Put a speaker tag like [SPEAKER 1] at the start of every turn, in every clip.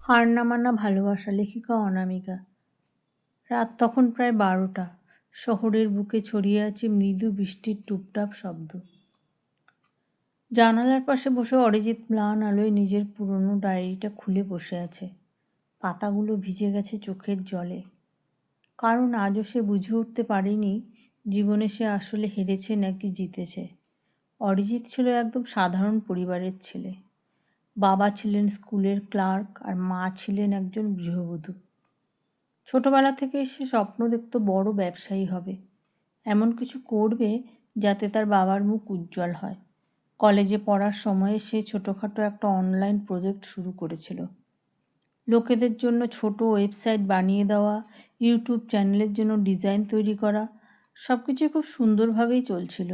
[SPEAKER 1] হার না মানা ভালোবাসা, লেখিকা অনামিকা। রাত তখন প্রায় 12টা। শহরের বুকে ছড়িয়ে আছে মৃদু বৃষ্টির টুপটাপ শব্দ। জানালার পাশে বসে অরিজিৎ ম্লান আলোয় নিজের পুরনো ডায়েরিটা খুলে বসে আছে। পাতাগুলো ভিজে গেছে চোখের জলে। কারণ আজও সে বুঝে উঠতে পারেনি জীবনে সে আসলে হেরেছে নাকি জিতেছে। অরিজিৎ ছিল একদম সাধারণ পরিবারের ছেলে। বাবা ছিলেন স্কুলের ক্লার্ক আর মা ছিলেন একজন গৃহবধূ। ছোটবেলা থেকে সে স্বপ্ন দেখত বড় ব্যবসায়ী হবে, এমন কিছু করবে যাতে তার বাবার মুখ উজ্জ্বল হয়। কলেজে পড়ার সময়ে সে ছোটোখাটো একটা অনলাইন প্রজেক্ট শুরু করেছিল। লোকেদের জন্য ছোট ওয়েবসাইট বানিয়ে দেওয়া, ইউটিউব চ্যানেলের জন্য ডিজাইন তৈরি করা, সব কিছু খুব সুন্দরভাবেই চলছিল।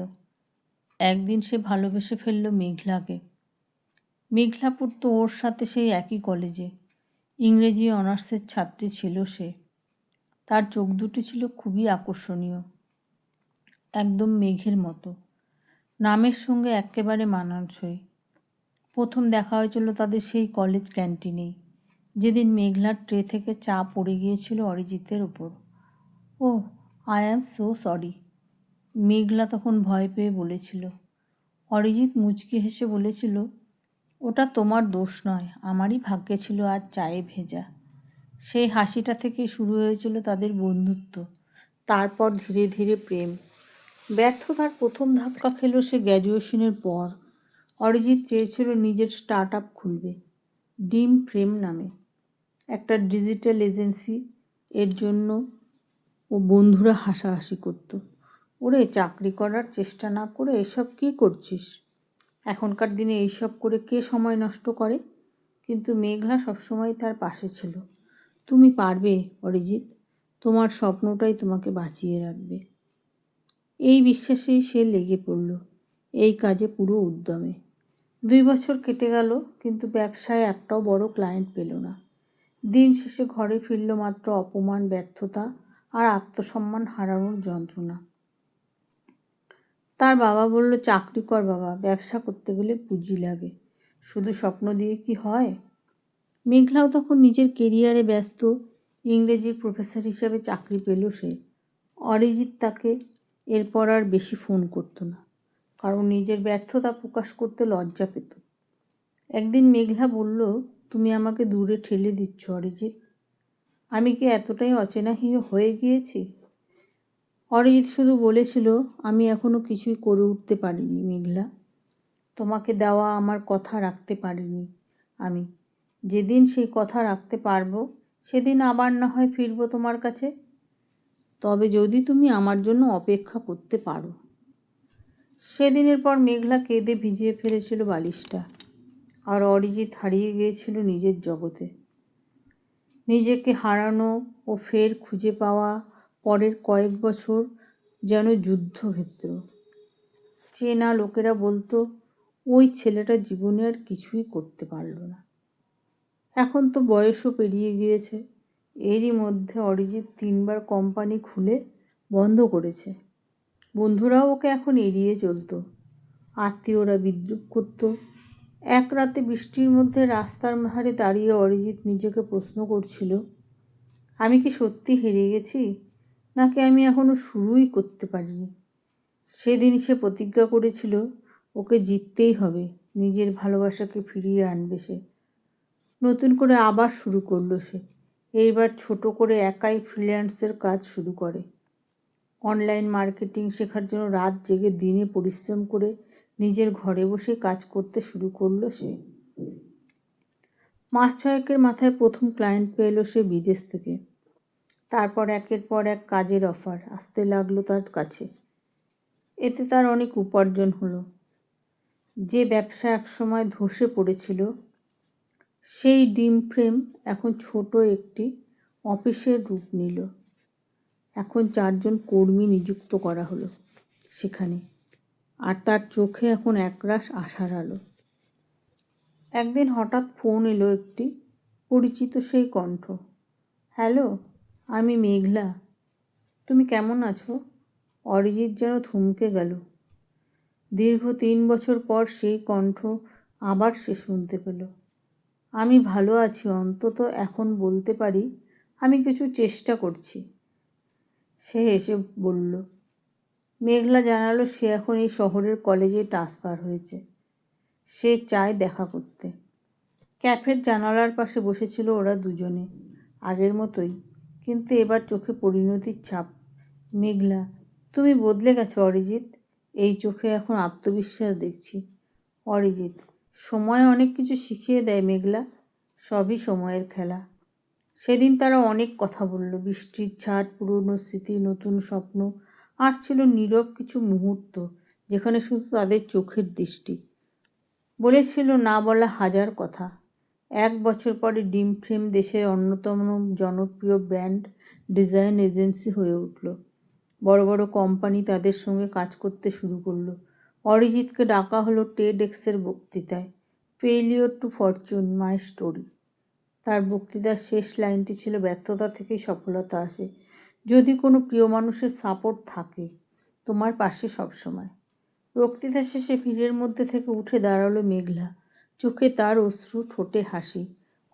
[SPEAKER 1] একদিন সে ভালোবেসে ফেলল মেঘলাকে। মেঘলা পড়তো ওর সাথে সেই একই কলেজে। ইংরেজি অনার্সের ছাত্রী ছিল সে। তার চোখ দুটি ছিল খুবই আকর্ষণীয়, একদম মেঘের মতো, নামের সঙ্গে একেবারে মানানসই। প্রথম দেখা হয়েছিল তাদের সেই কলেজ ক্যান্টিনেই, যেদিন মেঘলার ট্রে থেকে চা পড়ে গিয়েছিল অরিজিতের ওপর। ওহ, আই অ্যাম সো সরি, মেঘলা তখন ভয় পেয়ে বলেছিল। অরিজিৎ মুচকি হেসে বলেছিল, ওটা তোমার দোষ নয়, আমারই ভাগ্যে ছিল আজ চায়ে ভেজা। সেই হাসিটা থেকেই শুরু হয়েছিল তাদের বন্ধুত্ব, তারপর ধীরে ধীরে প্রেম। ব্যর্থতার প্রথম ধাক্কা খেল সে গ্র্যাজুয়েশনের পর। অরিজিৎ চেয়েছিল নিজের স্টার্ট আপ খুলবে, ডিম ফ্রেম নামে একটা ডিজিটাল এজেন্সি। এর জন্য ও বন্ধুরা হাসাহাসি করত, ওরে চাকরি করার চেষ্টা না করে এসব কী করছিস, এখনকার দিনে এইসব করে কে সময় নষ্ট করে। কিন্তু মেঘলা সবসময় তার পাশে ছিল। তুমি পারবে অরিজিৎ, তোমার স্বপ্নটাই তোমাকে বাঁচিয়ে রাখবে। এই বিশ্বাসেই সে লেগে পড়ল এই কাজে পুরো উদ্যমে। 2 বছর কেটে গেল, কিন্তু ব্যবসায় একটাও বড় ক্লায়েন্ট পেল না। দিন শেষে ঘরে ফিরল মাত্র অপমান, ব্যর্থতা আর আত্মসম্মান হারানোর যন্ত্রণা। তার বাবা বলল, চাকরি কর বাবা, ব্যবসা করতে গেলে পুঁজি লাগে, শুধু স্বপ্ন দিয়ে কি হয়। মেঘলাও তখন নিজের কেরিয়ারে ব্যস্ত। ইংরেজির প্রফেসর হিসেবে চাকরি পেল সে। অরিজিৎ তাকে এরপর আর বেশি ফোন করতো না, কারণ নিজের ব্যর্থতা প্রকাশ করতে লজ্জা পেত। একদিন মেঘলা বলল, তুমি আমাকে দূরে ঠেলে দিচ্ছ অরিজিৎ, আমি কি এতটাই অচেনা হয়ে গিয়েছি। অরিজিৎ শুধু বলেছিল, আমি এখনও কিছুই করে উঠতে পারিনি মেঘলা, তোমাকে দেওয়া আমার কথা রাখতে পারিনি আমি। যেদিন সেই কথা রাখতে পারবো সেদিন আবার না হয় ফিরবো তোমার কাছে, তবে যদি তুমি আমার জন্য অপেক্ষা করতে পারো। সেদিনের পর মেঘলা কেঁদে ভিজিয়ে ফেলেছিল বালিশটা, আর অরিজিৎ হারিয়ে গিয়েছিল নিজের জগতে। নিজেকে হারানো ও ফের খুঁজে পাওয়া পরের কয়েক বছর যেন যুদ্ধক্ষেত্র। চেনা লোকেরা বলতো, ওই ছেলেটা জীবনে আর কিছুই করতে পারল না। এখন তো বয়সও পেরিয়ে গিয়েছে। এরই মধ্যে অরিজিৎ 3বার কোম্পানি খুলে বন্ধ করেছে। বন্ধুরাও ওকে এখন এড়িয়ে চলতো, আত্মীয়রা বিদ্রূপ করত। এক রাতে বৃষ্টির মধ্যে রাস্তার ধারে দাঁড়িয়ে অরিজিৎ নিজেকে প্রশ্ন করছিল, আমি কি সত্যি হেরে গেছি, নাকি আমি এখনও শুরুই করতে পারিনি। সেদিন সে প্রতিজ্ঞা করেছিল, ওকে জিততেই হবে, নিজের ভালোবাসাকে ফিরিয়ে আনবে সে। নতুন করে আবার শুরু করলো সে। এইবার ছোট করে একাই ফ্রিল্যান্সের কাজ শুরু করে। অনলাইন মার্কেটিং শেখার জন্য রাত জেগে দিনে পরিশ্রম করে নিজের ঘরে বসে কাজ করতে শুরু করলো সে। মাস 6 মাথায় প্রথম ক্লায়েন্ট পেল সে বিদেশ থেকে। তারপর একের পর এক কাজের অফার আসতে লাগলো তার কাছে। এতে তার অনেক উপার্জন হলো। যে ব্যবসা একসময় ধসে পড়েছিল, সেই ডিম ফ্রেম এখন ছোট একটি অফিসের রূপ নিল। এখন 4 জন কর্মী নিযুক্ত করা হলো সেখানে, আর তার চোখে এখন একরাশ আশার আলো। একদিন হঠাৎ ফোন এলো একটি পরিচিত সেই কণ্ঠ, হ্যালো, আমি মেঘলা, তুমি কেমন আছো। অরিজিৎ যেন থমকে গেল। দীর্ঘ 3 বছর পর সেই কণ্ঠ আবার সে শুনতে পেল। আমি ভালো আছি, অন্তত এখন বলতে পারি আমি কিছু চেষ্টা করছি। সে হেসে বলল। মেঘলা জানালো সে এখন এই শহরের কলেজে ট্রান্সফার হয়েছে। সে চায় দেখা করতে। ক্যাফের জানালার পাশে বসেছিল ওরা দুজনে, আগের মতোই, কিন্তু এবার চোখে পরিণতির ছাপ। মেঘলা, তুমি বদলে গেছো অরিজিৎ, এই চোখে এখন আত্মবিশ্বাস দেখছি। অরিজিৎ, সময় অনেক কিছু শিখিয়ে দেয় মেঘলা, সবই সময়ের খেলা। সেদিন তারা অনেক কথা বলল, বৃষ্টির ছাট, পুরনো স্মৃতি, নতুন স্বপ্ন, আর ছিল নীরব কিছু মুহূর্ত যেখানে শুধু তাদের চোখের দৃষ্টি বলেছিল না বলা হাজার কথা। 1 বছর পরে ডিম ফ্রেম দেশের অন্যতম জনপ্রিয় ব্র্যান্ড ডিজাইন এজেন্সি হয়ে উঠল। বড় বড় কোম্পানি তাদের সঙ্গে কাজ করতে শুরু করলো। অরিজিৎকে ডাকা হলো টেডএক্সের বক্তৃতায়, failure to fortune my story. তার বক্তৃতার শেষ লাইনটি ছিল, ব্যর্থতা থেকেই সফলতা আসে, যদি কোনো প্রিয় মানুষের সাপোর্ট থাকে তোমার পাশে সবসময়। বক্তৃতা শেষে ভিড়ের মধ্যে থেকে উঠে দাঁড়ালো মেঘলা, চোখে তার অশ্রু, ঠোঁটে হাসি।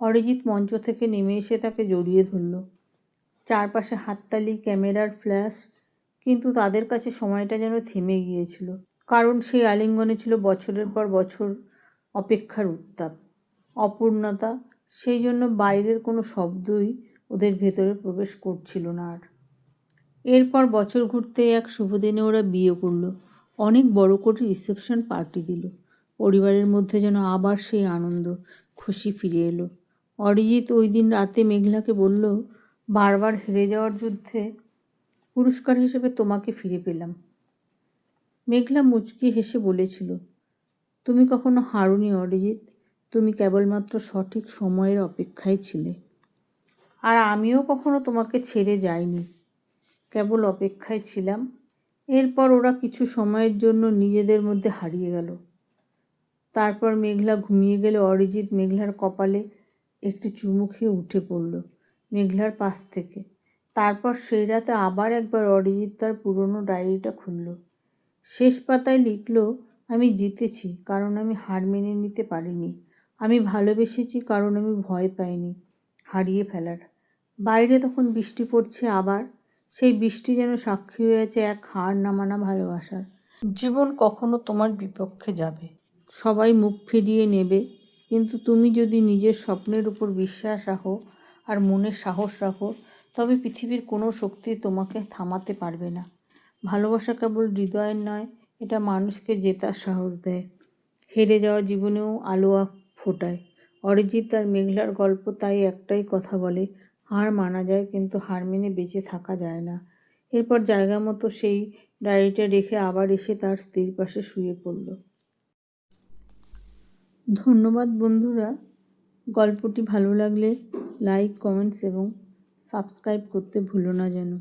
[SPEAKER 1] অরিজিৎ মঞ্চ থেকে নেমে এসে তাকে জড়িয়ে ধরল। চারপাশে হাততালি, ক্যামেরার ফ্ল্যাশ, কিন্তু তাদের কাছে সময়টা যেন থেমে গিয়েছিল, কারণ সেই আলিঙ্গনে ছিল বছরের পর বছর অপেক্ষার উত্তাপ, অপূর্ণতা। সেই জন্য বাইরের কোনো শব্দই ওদের ভেতরে প্রবেশ করছিল না আর। এরপর বছর ঘুরতেই এক শুভ দিনে ওরা বিয়ে করলো। অনেক বড় করে রিসেপশন পার্টি দিল। পরিবারের মধ্যে যেন আবার সেই আনন্দ, খুশি ফিরে এলো। অরিজিৎ ওই দিন রাতে মেঘলাকে বলল, বারবার হেরে যাওয়ার যুদ্ধে পুরস্কার হিসেবে তোমাকে ফিরে পেলাম। মেঘলা মুচকি হেসে বলেছিল, তুমি কখনো হারোনি অরিজিৎ, তুমি কেবলমাত্র সঠিক সময়ের অপেক্ষায় ছিলে। আর আমিও কখনো তোমাকে ছেড়ে যাইনি, কেবল অপেক্ষায় ছিলাম। এরপর ওরা কিছু সময়ের জন্য নিজেদের মধ্যে হারিয়ে গেল। তারপর মেঘলা ঘুমিয়ে গেলে অরিজিৎ মেঘলার কপালে একটি চুমু খেয়ে উঠে পড়ল মেঘলার পাশ থেকে। তারপর সেই রাতে আবার একবার অরিজিৎ তার পুরনো ডায়েরিটা খুলল। শেষ পাতায় লিখল, আমি জিতেছি কারণ আমি হার মেনে নিতে পারিনি, আমি ভালোবেসেছি কারণ আমি ভয় পাইনি হারিয়ে ফেলার। বাইরে তখন বৃষ্টি পড়ছে আবার, সেই বৃষ্টি যেন সাক্ষী হয়েছে এক হার না মানা ভালোবাসার। জীবন কখনো তোমার বিপক্ষে যাবে, সবাই মুখ ফিরিয়ে নেবে, কিন্তু তুমি যদি নিজের স্বপ্নের উপর বিশ্বাস রাখো আর মনের সাহস রাখো, তবে পৃথিবীর কোনো শক্তি তোমাকে থামাতে পারবে না। ভালোবাসা কেবল হৃদয়ের নয়, এটা মানুষকে জেতার সাহস দেয়, হেরে যাওয়া জীবনেও আলো ফোটায়। অরিজিৎ আর মেঘলার গল্প তাই একটাই কথা বলে, হার মানা যায়, কিন্তু হার মেনে বেঁচে থাকা যায় না। এরপর জায়গা মতো সেই ডায়েরিটা রেখে আবার এসে তার স্ত্রীর পাশে শুয়ে পড়ল। ধন্যবাদ বন্ধুরা, গল্পটি ভালো লাগলে লাইক, কমেন্টস এবং সাবস্ক্রাইব করতে ভুলো না যেন।